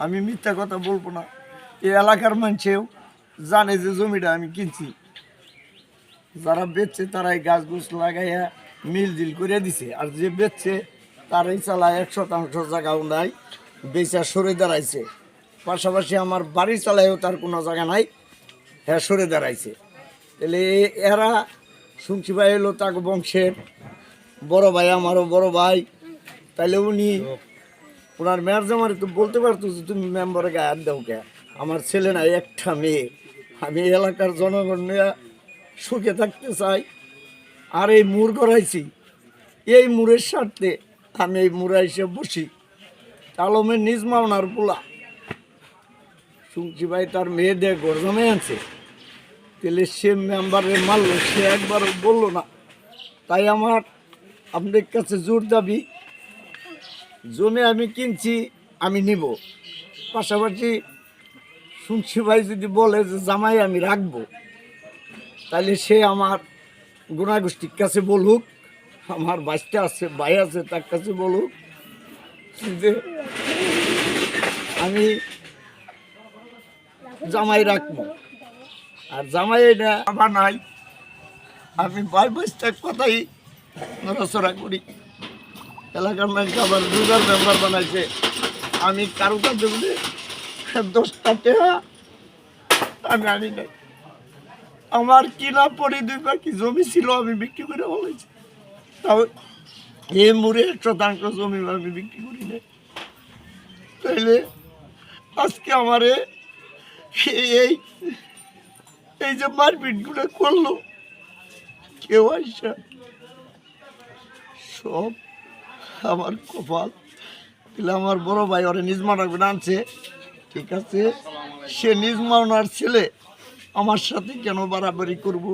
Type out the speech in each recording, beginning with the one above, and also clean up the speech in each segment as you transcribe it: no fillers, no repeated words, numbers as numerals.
আমি মিথ্যা কথা বলবো না। এই এলাকার মানুষেও জানে যে জমিটা আমি কিনছি। যারা বেচছে তারাই গাছ গুছ লাগাইয়া মিল জিল করে দিছে, আর যে বেচছে তারাই চালায় 100% জায়গাও নাই, বেচা সরে দাঁড়াইছে। পাশাপাশি আমার বাড়ি চালায়ও তার কোনো জায়গা নাই, হ্যাঁ সরে দাঁড়াইছে। তাহলে এরা শুনছি ভাই হলো তাক বংশের বড় ভাই, আমারও বড় ভাই। তাইলে উনি ওনার মেয়ের জামারে তো বলতে পারতো যে তুমি মেম্বারে গায়ে হাত দাও কে। আমার ছেলে নাই, একটা মেয়ে। আমি এলাকার জনগণ নিয়ে সুখে থাকতে চাই। আর এই মুড় করাইছি, এই মুড়ের স্বার্থে আমি এই মুড়া এসে বসি। আলমের নিজ মাওনার পোলা শুনছি ভাই তার মেয়ে দিয়ে গরজমে আনছে। তাহলে সে মেম্বারে মারলো, সে একবারও বললো না। তাই আমার আপনাদের কাছে জোর দাবি, জমি আমি কিনছি, আমি নিব। পাশাপাশি শুনছি ভাই যদি বলে যে জামাই আমি রাখবো, তাহলে সে আমার গোষ্ঠীর কাছে বলুক, আমার বাচ্চা আছে, ভাই আছে, তার কাছে বলুক যে আমি জামাই রাখবো। আর জামাই এটা আমার নাই, আমি ভাই বাচ্চার কথাই নড়াচড়া করি। এলাকার মানুষ আবার রোজার মেম্বার বানাইছে, আমি কারো কাছে বলে 10টা টাকা আমি আনি নাই। আমার কিনা পরি 2 পাখি জমি ছিল, আমি বিক্রি করে বলেছি। তাও এই মুড়ে 100% জমি আমি বিক্রি করি নাই। তাইলে আজকে আমারে এই এই যে মারপিটগুলো করলো, কেউ আইসা সব আমার কপাল। তাহলে আমার বড় ভাই ওরে নিজ মাওনার আনছে, ঠিক আছে, সে নিজ মাওনার ছেলে আমার সাথে কেন বাড়াবাড়ি করব,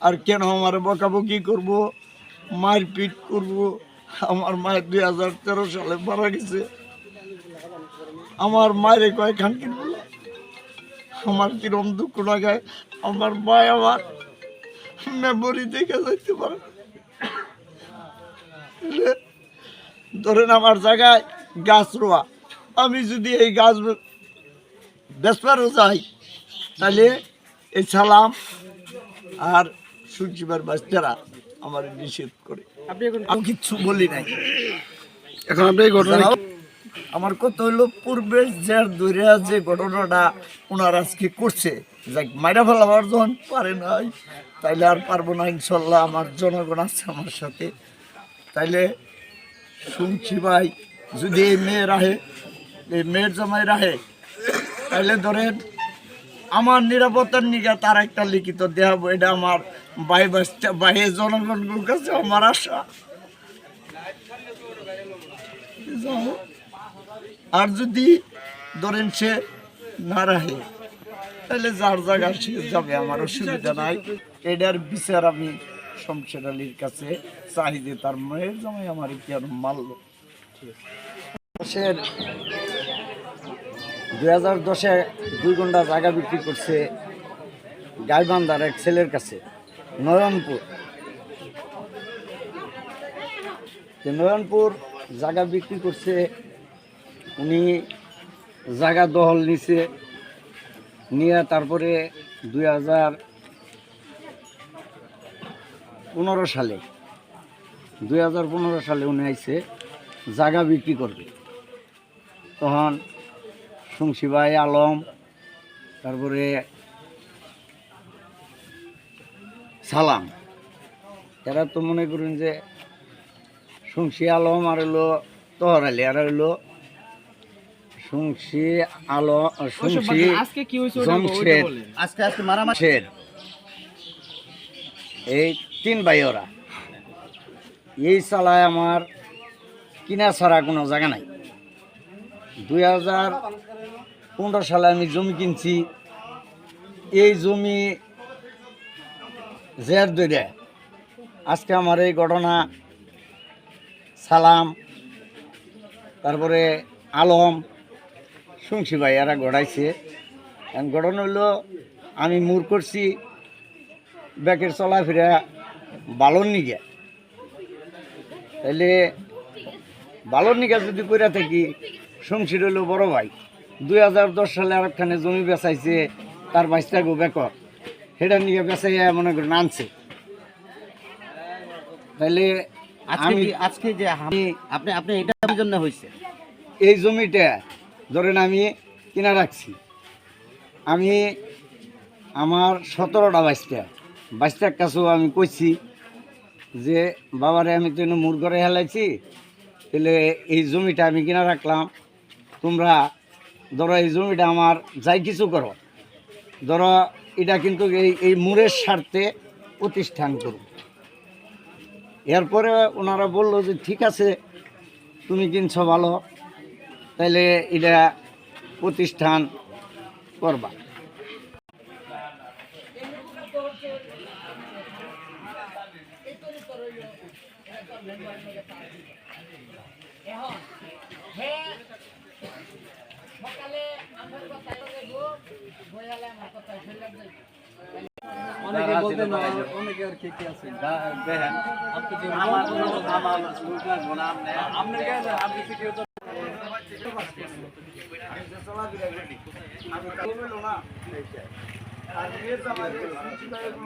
আর কেন আমার বকাবকি করব, মারপিট করব। আমার মায়ের 2013 সালে মারা গেছে। আমার মায়ের কয় খানকির বলে আমার কিরম দুঃখ লাগায়। আমার ভাই আমার মেমোরি দেখে যাইতে পারে। ধরেন আমার জায়গায় গাছ রোয়া, আমি যদি এই গাছ বেচবারও যাই, তাহলে এই সালাম আর সুচিবার বাচ্চারা আমার নিষেধ করে। আমি কিচ্ছু বলি নাই। এখন আপনি এই ঘটনা আমার কথা হইলো পূর্বে যে ঘটনাটা ওনার আজকে করছে, যাক মাইরা ফেলাবার যখন পারে নাই, তাইলে আর পারবো না। ইনশাল্লাহ আমার জনগণ আছে আমার সাথে। তাইলে শুনছি ভাই যদি এই মেয়ে রাহে, এই মেয়ের জামাই রাহে, তাইলে ধরেন আমার নিরাপত্তার নিকা তার একটা লিখিত দেওয়া। এটা আমার ভাই বাচ্চা ভাইয়ের জনগণের কাছে আমার আশা। আর যদি ধরেন সে না রাহে, তাহলে যার জায়গা সে যাবে, আমার অসুবিধা নাই। এটার বিচার আমি শমশের আলীর কাছে চাই যে তার মেয়ের জামাই আমার কেন মারল। 2010-এ 2 ঘন্টা জায়গা বিক্রি করছে গাইবান্ধার এক ছেলের কাছে, নয়নপুর। নয়নপুর জায়গা বিক্রি করছে, উনি জায়গা দখল নিছে, নিয়ে তারপরে 2015 সালে উনি আইছে জায়গা বিক্রি করবে। তখন শুনছি ভাই আলম, তারপরে সালাম, এরা তো মনে করুন যে শুনছি আলম আর হইলো তহর আলী, আর হইলো শুনছি আলম, শুনছি জমশেদ, এই 3 ভাই ওরা এই চালায়। আমার কিনা ছাড়া কোনো জায়গা নাই। 2015 সালে আমি জমি কিনছি। এই জমি জের দইরে আজকে আমার এই ঘটনা সালাম, তারপরে আলম, শুনছি ভাই এরা ঘটাইছে। ঘটনা হইলো আমি মুর করছি ব্যাকের চলাফেরা বালর নিগে। তাইলে বালর নিগা যদি করে থাকি, শমশির হলো বড় ভাই। 2010 সালে আরেকখানে জমি বেচাইছে, তার 22 টাকা বেকর, সেটা নিয়ে বেচাইয়া মনে করেন আনছে। তাইলে আজকে যে আপনি আপনি আপনি এটার জন্য হয়েছে এই জমিটা ধরেন আমি কিনা রাখছি, আমি আমার 17টা বাইশটার কাছেও আমি কইছি যে বাবারে আমি তো মুর ঘরে হেলাইছি, তাহলে এই জমিটা আমি কিনা রাখলাম, তোমরা ধরো এই জমিটা আমার যাই কিছু করো, ধরো এটা কিন্তু এই মুরের স্বার্থে প্রতিষ্ঠান করব। এরপরে ওনারা বললো যে ঠিক আছে তুমি কিনছো ভালো, তাইলে এটা প্রতিষ্ঠান করবা। অনেকে বলতেন অনেকে আর কে কে আছেন দেখেন আমার আমার লোক লাগবো না আপনি কেন আপনি কেউ তো আমি